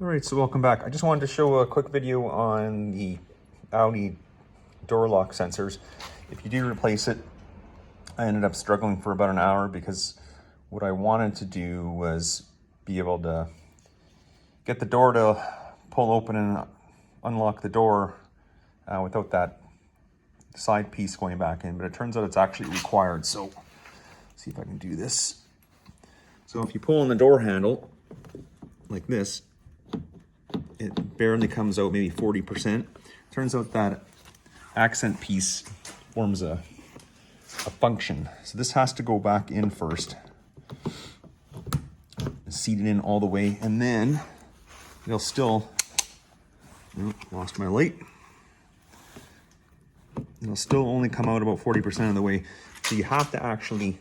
All right, so welcome back. I just wanted to show a quick video on the Audi door lock sensors. If you do replace it, I ended up struggling for about an hour because what I wanted to do was be able to get the door to pull open and unlock the door without that side piece going back in, but it turns out it's actually required. So let's see if I can do this. So if you pull on the door handle like this, it barely comes out, maybe 40%. Turns out that accent piece forms a function. So this has to go back in first, seat it in all the way, and then it'll still, lost my light. It'll still only come out about 40% of the way. So you have to actually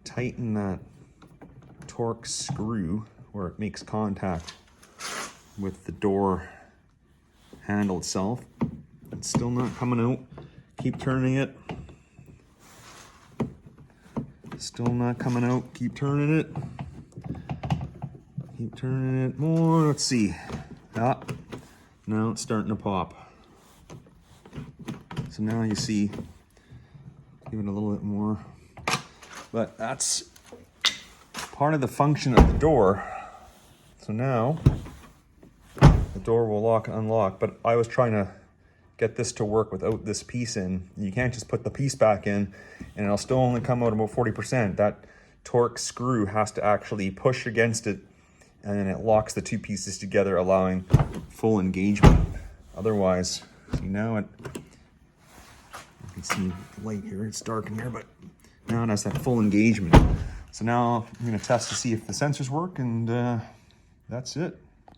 tighten that torx screw where it makes contact with the door handle itself. It's still not coming out. Keep turning it. Still not coming out. Keep turning it. Keep turning it more. Let's see. Ah, now it's starting to pop. So now you see, give it a little bit more. But that's part of the function of the door. So now the door will lock and unlock, but I was trying to get this to work without this piece in. You can't just put the piece back in and it'll still only come out about 40%. That torque screw has to actually push against it, and then it locks the two pieces together, allowing full engagement. Otherwise, see now you can see the light here, it's dark in here, but now it has that full engagement. So now I'm gonna test to see if the sensors work, and that's it.